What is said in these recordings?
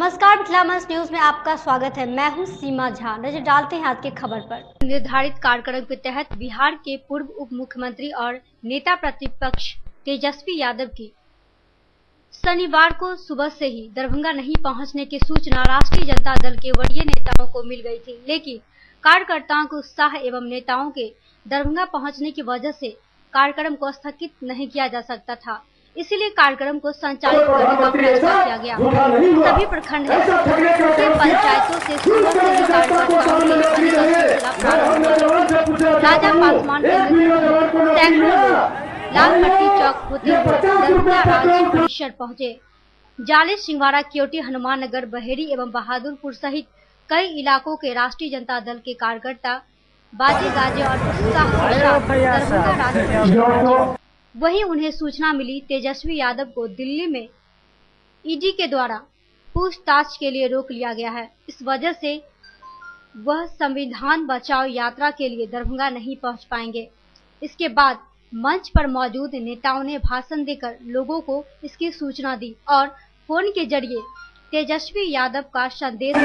नमस्कार, मिथिला मंच न्यूज में आपका स्वागत है। मैं हूं सीमा झा। नजर डालते हैं आज की खबर पर। निर्धारित कार्यक्रम के तहत बिहार के पूर्व उप मुख्यमंत्री और नेता प्रतिपक्ष तेजस्वी यादव की शनिवार को सुबह से ही दरभंगा नहीं पहुंचने की सूचना राष्ट्रीय जनता दल के वरीय नेताओं को मिल गई थी, लेकिन कार्यकर्ताओं के उत्साह एवं नेताओं के दरभंगा पहुंचने की वजह से कार्यक्रम को स्थगित नहीं किया जा सकता था। इसीलिए कार्यक्रम को संचालित करने का फैसला किया गया। सभी प्रखंड के पंचायतों से सुबह से ही कार्यकर्ताओं राजा पासवान सैकड़ों लोग लाल पट्टी चौक होते हुए दरभंगा राज्य परिसर पहुंचे। जाले, सिंहवाड़ा, केवटी, हनुमान नगर, बहेड़ी एवं बहादुरपुर सहित कई इलाकों के राष्ट्रीय जनता दल के कार्यकर्ता बाजे गाजे और उत्साह दरभंगा राज्य। वहीं उन्हें सूचना मिली तेजस्वी यादव को दिल्ली में ईडी के द्वारा पूछताछ के लिए रोक लिया गया है। इस वजह से वह संविधान बचाओ यात्रा के लिए दरभंगा नहीं पहुंच पाएंगे। इसके बाद मंच पर मौजूद नेताओं ने भाषण देकर लोगों को इसकी सूचना दी और फोन के जरिए तेजस्वी यादव का संदेश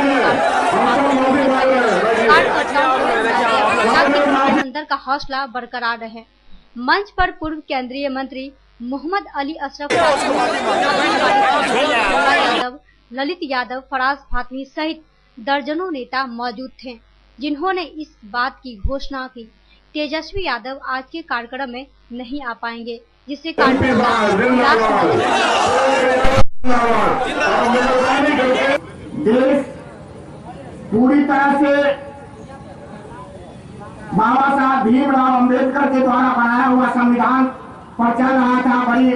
अंदर का हौसला बरकरार रहे। मंच पर पूर्व केंद्रीय मंत्री मोहम्मद अली अशरफ यादव, ललित यादव, फराज फातमी सहित दर्जनों नेता मौजूद थे, जिन्होंने इस बात की घोषणा की तेजस्वी यादव आज के कार्यक्रम में नहीं आ पाएंगे, जिससे देश पूरी तरह से बाबा साहब भीमराव अंबेडकर के द्वारा बनाया हुआ संविधान पर चल रहा था, बड़ी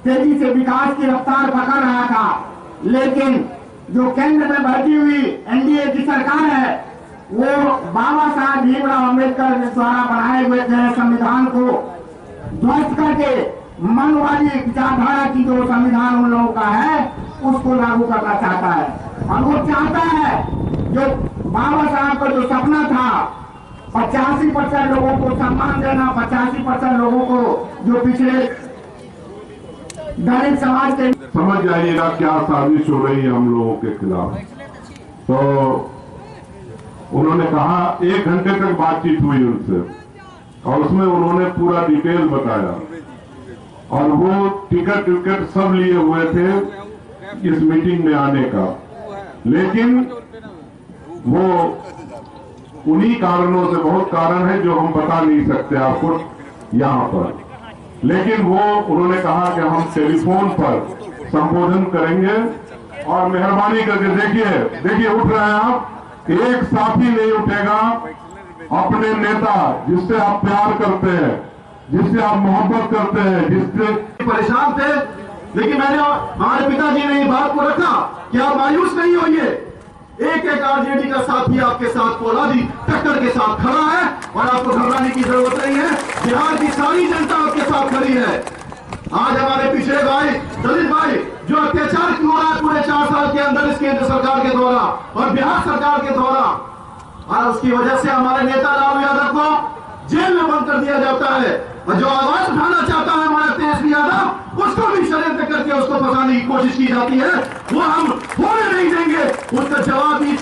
तेजी से विकास की रफ्तार पकड़ रहा था। लेकिन जो केंद्र में बैठी हुई एनडीए की सरकार है, वो बाबा साहब भीमराव अंबेडकर के द्वारा बनाए हुए संविधान को ध्वस्त करके मनवादी विचारधारा की जो संविधान उन लोगों का है उसको लागू करना चाहता है। और वो चाहता है जो बाबा साहब का जो सपना था 85% लोगों को सम्मान देना, 85% लोगों को जो पिछले दलित समाज के समझ जाइएगा क्या साजिश हो रही है हम लोगों के खिलाफ। तो उन्होंने कहा 1 घंटे तक बातचीत हुई उनसे और उसमें उन्होंने पूरा डिटेल बताया और वो टिकट सब लिए हुए थे इस मीटिंग में आने का, लेकिन वो उन्हीं कारणों से, बहुत कारण है जो हम बता नहीं सकते आपको यहाँ पर, लेकिन वो उन्होंने कहा कि हम टेलीफोन पर संबोधन करेंगे और मेहरबानी करके देखिए उठ रहे हैं आप, एक साथी नहीं उठेगा अपने नेता जिससे आप प्यार करते हैं, जिससे आप मोहब्बत करते हैं, जिससे परेशान थे, लेकिन मैंने हमारे पिताजी ने बात को रखा कि आप मायूस नहीं होइए, एक आरजेडी का साथी आपके साथ फौलादी टक्कर के साथ खड़ा है और आपको घबराने की जरूरत नहीं है। बिहार की सारी जनता आपके साथ खड़ी है। आज हमारे पिछड़े भाई, दलित भाई जो अत्याचार हो रहा है पूरे 4 साल के अंदर इस केंद्र सरकार के द्वारा और बिहार सरकार के द्वारा, और उसकी वजह से हमारे नेता लालू यादव को जेल में बंद कर दिया जाता है और जो आवाज उठाना चाहता है हमारा तेजस्वी यादव, उसको भी षड्यंत्र करके उसको फंसाने की कोशिश की जाती है। वो हम होने नहीं देंगे, उसका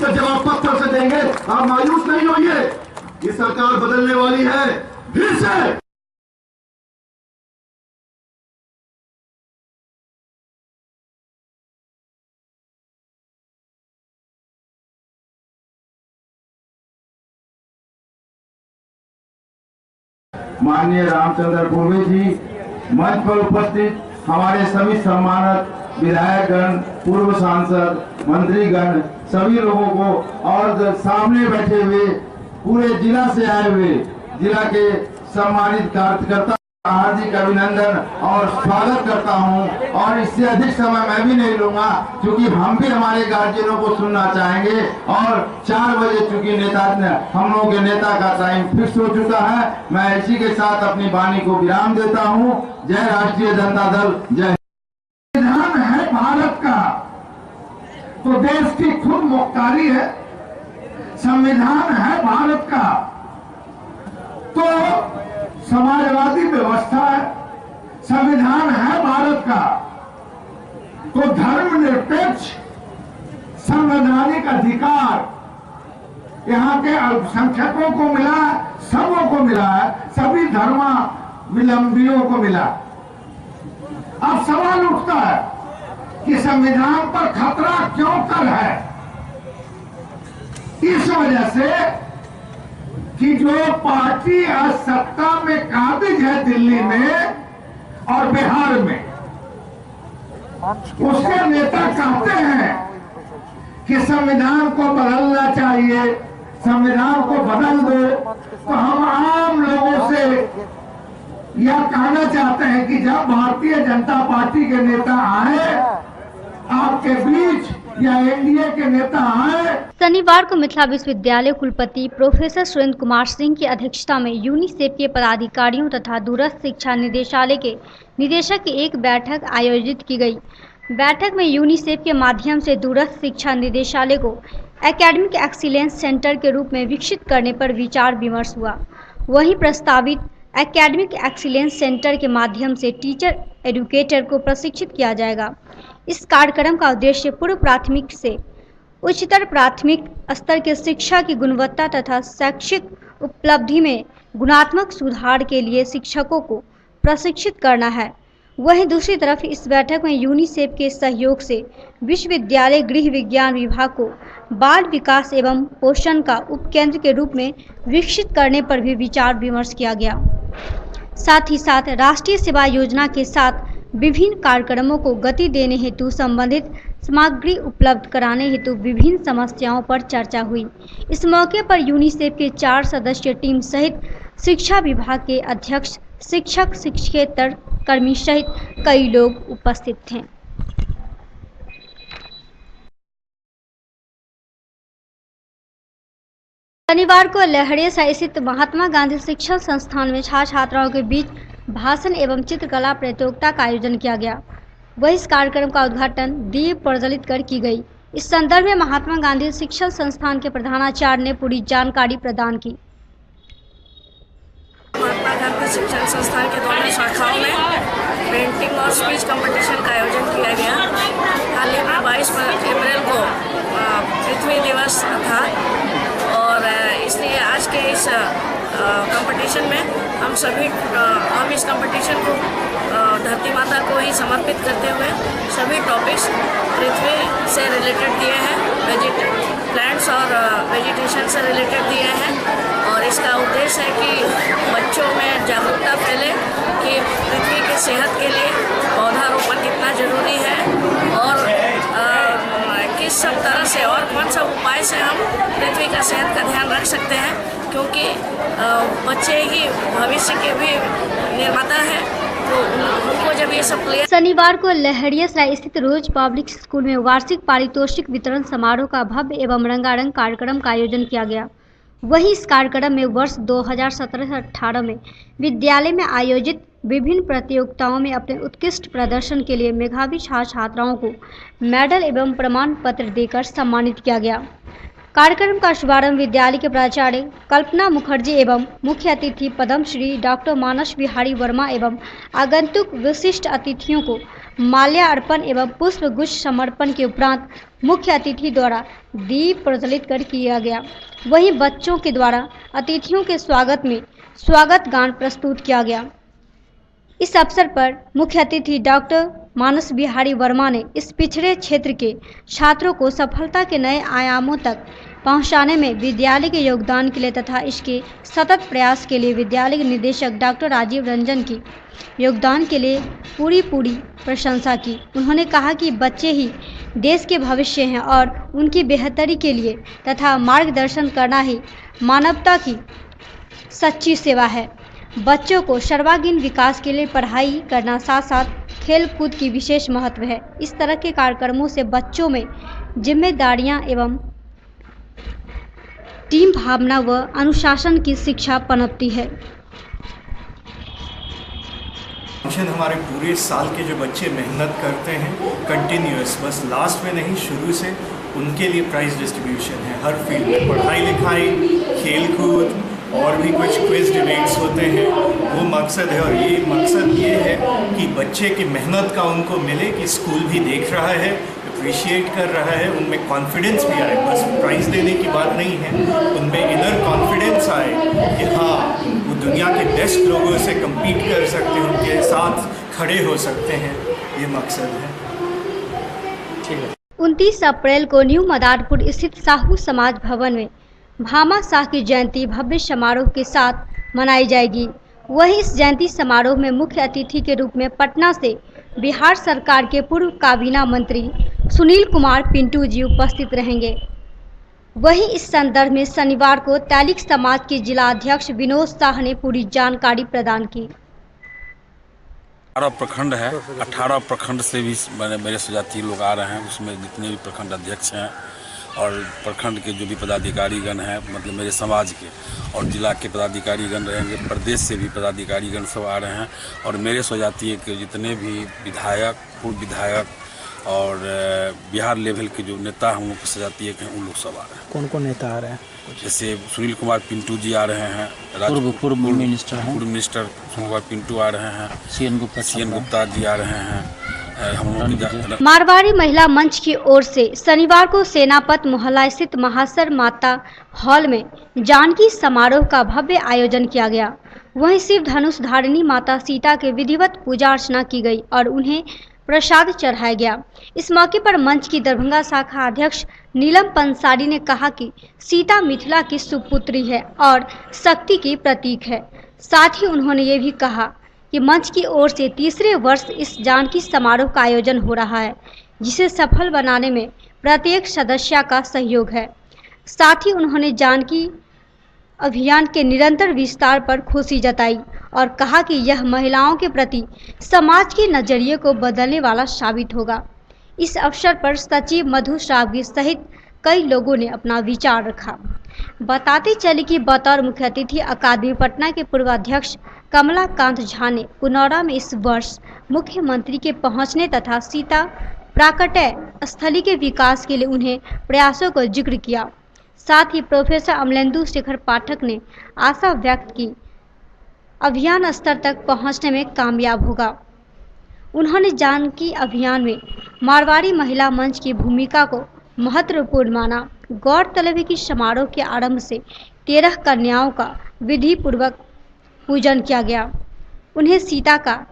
जवाब पत्थर से देंगे। आप मायूस नहीं होइए, ये सरकार बदलने वाली है फिर से। माननीय रामचंद्र पूर्वे जी, मंच पर उपस्थित हमारे सभी सम्मानित विधायकगण, पूर्व सांसद, मंत्रीगण, सभी लोगों को और सामने बैठे हुए पूरे जिला से आए हुए जिला के सम्मानित कार्यकर्ता हार्दिक अभिनंदन और स्वागत करता हूं। और इससे अधिक समय मैं भी नहीं लूंगा क्योंकि हम भी हमारे गार्जियनों को सुनना चाहेंगे और 4 बजे चूंकि हम लोगों के नेता का टाइम फिक्स हो चुका है। मैं इसी के साथ अपनी वाणी को विराम देता हूं। जय राष्ट्रीय जनता दल, जय। संविधान है भारत का तो देश की खुद मुख्तारी है। संविधान है भारत का तो समाजवादी व्यवस्था है। संविधान है भारत का तो धर्मनिरपेक्ष संवैधानिक अधिकार यहाँ के अल्पसंख्यकों को मिला, सबों को मिला है, सभी धर्मावलंबियों को मिला। अब सवाल उठता है कि संविधान पर खतरा क्यों कर है? इस वजह से कि जो पार्टी आज सत्ता में काबिज है दिल्ली में और बिहार में, उसके नेता कहते हैं कि संविधान को बदलना चाहिए, संविधान को बदल दो। तो हम आम लोगों से यह कहना चाहते हैं कि जब भारतीय जनता पार्टी के नेता आए आपके बीच या एनडीए के नेता आए। शनिवार को मिथिला विश्वविद्यालय कुलपति प्रोफेसर सुरेंद्र कुमार सिंह की अध्यक्षता में यूनिसेफ के पदाधिकारियों तथा दूरस्थ शिक्षा निदेशालय के निदेशक की एक बैठक आयोजित की गई। बैठक में यूनिसेफ के माध्यम से दूरस्थ शिक्षा निदेशालय को एकेडमिक एक्सीलेंस सेंटर के रूप में विकसित करने पर विचार विमर्श हुआ। वहीं प्रस्तावित एकेडमिक एक्सीलेंस सेंटर के माध्यम से टीचर एडुकेटर को प्रशिक्षित किया जाएगा। इस कार्यक्रम का उद्देश्य पूर्व प्राथमिक से उच्चतर प्राथमिक स्तर के शिक्षा की गुणवत्ता तथा शैक्षिक उपलब्धि में गुणात्मक सुधार के लिए शिक्षकों को प्रशिक्षित करना है। वहीं दूसरी तरफ इस बैठक में यूनिसेफ के सहयोग से विश्वविद्यालय गृह विज्ञान विभाग को बाल विकास एवं पोषण का उपकेंद्र के रूप में विकसित करने पर भी विचार विमर्श किया गया। साथ ही साथ राष्ट्रीय सेवा योजना के साथ विभिन्न कार्यक्रमों को गति देने हेतु संबंधित सामग्री उपलब्ध कराने हेतु विभिन्न समस्याओं पर चर्चा हुई। इस मौके पर यूनिसेफ के 4 सदस्यीय टीम सहित शिक्षा विभाग के अध्यक्ष, शिक्षक, शिक्षकेतर कर्मी सहित कई लोग उपस्थित थे। शनिवार को लहरिया स्थित महात्मा गांधी शिक्षण संस्थान में छात्र छात्राओं के बीच भाषण एवं चित्रकला प्रतियोगिता का आयोजन किया गया। वही इस कार्यक्रम का उद्घाटन दीप प्रज्वलित कर की गई। इस संदर्भ में महात्मा गांधी शिक्षण संस्थान के प्रधानाचार्य ने पूरी जानकारी प्रदान की। महात्मा गांधी शिक्षण संस्थान के दोनों शाखाओं में पेंटिंग और स्पीच कंपटीशन का आयोजन किया गया। हाल ही में 22 अप्रैल को पृथ्वी दिवस था और इसलिए आज के इस कंपटीशन में हम इस कंपटीशन को धरती माता को ही समर्पित करते हुए सभी टॉपिक्स पृथ्वी से रिलेटेड दिए हैं, प्लांट्स और वेजिटेशन से रिलेटेड दिए हैं और इसका उद्देश्य है कि बच्चों में जागरूकता फैले कि पृथ्वी की सेहत के लिए पौधारोपण कितना ज़रूरी है और किस सब तरह से और कौन सा उपाय से हम पृथ्वी का सेहत का ध्यान रख सकते हैं, क्योंकि बच्चे ही भविष्य के भी निर्माता हैं। तो उनको जब ये सब शनिवार को लहरियासराय स्थित रोज पब्लिक स्कूल में वार्षिक पारितोषिक वितरण समारोह का भव्य एवं रंगारंग कार्यक्रम का आयोजन किया गया। वहीं इस कार्यक्रम में वर्ष 2017-18 में विद्यालय में आयोजित विभिन्न प्रतियोगिताओं में अपने उत्कृष्ट प्रदर्शन के लिए मेधावी छात्र छात्राओं को मेडल एवं प्रमाण पत्र देकर सम्मानित किया गया। कार्यक्रम का शुभारंभ विद्यालय के प्राचार्य कल्पना मुखर्जी एवं मुख्य अतिथि पद्मश्री डॉक्टर मानस बिहारी वर्मा एवं आगंतुक विशिष्ट अतिथियों को माल्यार्पण एवं पुष्प गुच्छ समर्पण के उपरांत मुख्य अतिथि द्वारा दीप प्रज्वलित कर किया गया। वहीं बच्चों के द्वारा अतिथियों के स्वागत में स्वागत गान प्रस्तुत किया गया। इस अवसर पर मुख्य अतिथि डॉक्टर मानस बिहारी वर्मा ने इस पिछड़े क्षेत्र के छात्रों को सफलता के नए आयामों तक पहुंचाने में विद्यालय के योगदान के लिए तथा इसके सतत प्रयास के लिए विद्यालय के निदेशक डॉक्टर राजीव रंजन की योगदान के लिए पूरी प्रशंसा की। उन्होंने कहा कि बच्चे ही देश के भविष्य हैं और उनकी बेहतरी के लिए तथा मार्गदर्शन करना ही मानवता की सच्ची सेवा है। बच्चों को सर्वांगीण विकास के लिए पढ़ाई करना साथ साथ खेल कूद की विशेष महत्व है। इस तरह के कार्यक्रमों से बच्चों में जिम्मेदारियां एवं टीम भावना व अनुशासन की शिक्षा पनपती है। फंक्शन हमारे पूरे साल के जो बच्चे मेहनत करते हैं कंटिन्यूअस, बस लास्ट में नहीं शुरू से, उनके लिए प्राइज डिस्ट्रीब्यूशन है हर फील्ड में, पढ़ाई लिखाई, खेल कूद और भी कुछ क्विज डिबेट्स होते हैं। वो मकसद है और ये मकसद ये है कि बच्चे की मेहनत का उनको मिले कि स्कूल भी देख रहा है, अप्रिशिएट कर रहा है, उनमें कॉन्फिडेंस भी आए। बस प्राइज़ देने की बात नहीं है, उनमें इनर कॉन्फिडेंस आए कि हाँ वो दुनिया के बेस्ट लोगों से compete कर सकते हैं, उनके साथ खड़े हो सकते हैं, ये मकसद है। 29 अप्रैल को न्यू मदारपुर स्थित साहू समाज भवन में भामा शाह की जयंती भव्य समारोह के साथ मनाई जाएगी। वहीं इस जयंती समारोह में मुख्य अतिथि के रूप में पटना से बिहार सरकार के पूर्व काबीना मंत्री सुनील कुमार पिंटू जी उपस्थित रहेंगे। वहीं इस संदर्भ में शनिवार को तैलिक समाज के जिला अध्यक्ष विनोद शाह ने पूरी जानकारी प्रदान की। 18 प्रखंड है, 18 प्रखंड से भी मेरे स्वजातीय लोग आ रहे हैं। उसमें जितने भी प्रखंड अध्यक्ष हैं और प्रखंड के जो भी पदाधिकारीगण हैं, मतलब मेरे समाज के, और जिला के पदाधिकारीगण रहेंगे, प्रदेश से भी पदाधिकारीगण सब आ रहे हैं। और मेरे स्वजातीय के जितने भी विधायक, पूर्व विधायक और बिहार लेवल के जो नेता हम लोग के स्वजातीय के हैं, उन लोग सब आ रहे हैं। कौन कौन नेता आ रहे हैं? जैसे सुनील कुमार पिंटू जी आ रहे हैं, पूर्व मिनिस्टर सुनील कुमार पिंटू आ रहे हैं, सीएन गुप्ता जी आ रहे हैं। मारवाड़ी महिला मंच की ओर से शनिवार को सेनापत मोहल्ला स्थित महासर माता हॉल में जानकी समारोह का भव्य आयोजन किया गया। वहीं शिव धनुष धारिणी माता सीता के विधिवत पूजा अर्चना की गई और उन्हें प्रसाद चढ़ाया गया। इस मौके पर मंच की दरभंगा शाखा अध्यक्ष नीलम पंसारी ने कहा कि सीता मिथिला की सुपुत्री है और शक्ति की प्रतीक है। साथ ही उन्होंने ये भी कहा कि मंच की ओर से तीसरे वर्ष इस जानकी समारोह का आयोजन हो रहा है, जिसे सफल बनाने में प्रत्येक सदस्य का सहयोग है। साथ ही उन्होंने जानकी अभियान के निरंतर विस्तार पर खुशी जताई और कहा कि यह महिलाओं के प्रति समाज के नजरिए को बदलने वाला साबित होगा। इस अवसर पर सचिव मधु श्रावगी सहित कई लोगों ने अपना विचार रखा। बताते चले कि बतौर मुख्य अतिथि अकादमी पटना के पूर्व अध्यक्ष कमलाकांत झा ने पुनौरा में इस वर्ष मुख्यमंत्री के पहुंचने तथा सीता प्राकट्य स्थली के विकास के लिए उन्हें प्रयासों को जिक्र किया। साथ ही प्रोफेसर अमलेंदु शेखर पाठक ने आशा व्यक्त की अभियान स्तर तक पहुंचने में कामयाब होगा। उन्होंने जानकी अभियान में मारवाड़ी महिला मंच की भूमिका को महत्वपूर्ण माना। गौरतलब है कि समारोह के आरंभ से 13 कन्याओं का विधि पूर्वक पूजन किया गया। उन्हें सीता का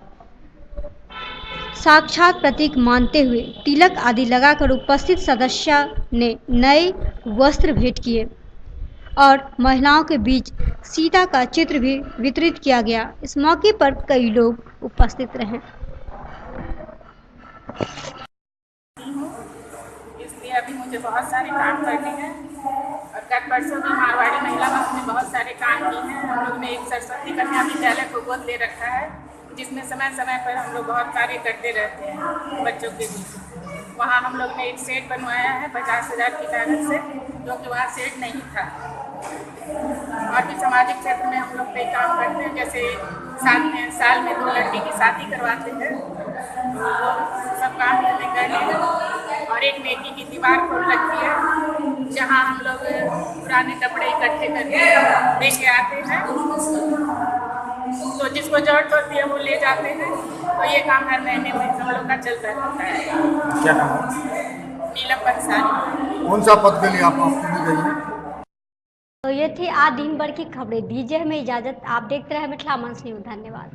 साक्षात प्रतीक मानते हुए तिलक आदि लगाकर उपस्थित सदस्य ने नए वस्त्र भेंट किए और महिलाओं के बीच सीता का चित्र भी वितरित किया गया। इस मौके पर कई लोग उपस्थित रहे। इसलिए अभी मुझे बहुत सारे काम करने हैं और गत वर्षों में मारवाड़ी महिला मंच में बहुत सारे काम किए हैं। हम लोग ने एक सरस्वती कन्या विद्यालय को गोद ले रखा है, जिसमें समय समय पर हम लोग बहुत कार्य करते रहते हैं बच्चों के बीच। वहाँ हम लोग ने एक सेट बनवाया है 50,000 की लागत से, जो कि वहाँ सेट नहीं था। और भी सामाजिक क्षेत्र में हम लोग कई काम करते हैं, जैसे साल में 2 लड़की की शादी करवाते हैं, तो सब काम हमने कर लिए। और एक नेकी की दीवार खोल रखी है, जहाँ हम लोग पुराने कपड़े इकट्ठे करके लेके आते हैं, तो जिसको जरूरत होती है वो ले जाते हैं। तो ये काम हर महीने में हम लोग का चलता रहता है। क्या नाम? नीलम पंसारी। कौन सा पद के लिए आप गई है? तो ये थी आज दिन भर की खबरें। दीजिए हमें इजाजत। आप देखते रहे मिथिला मंच न्यूज़। धन्यवाद।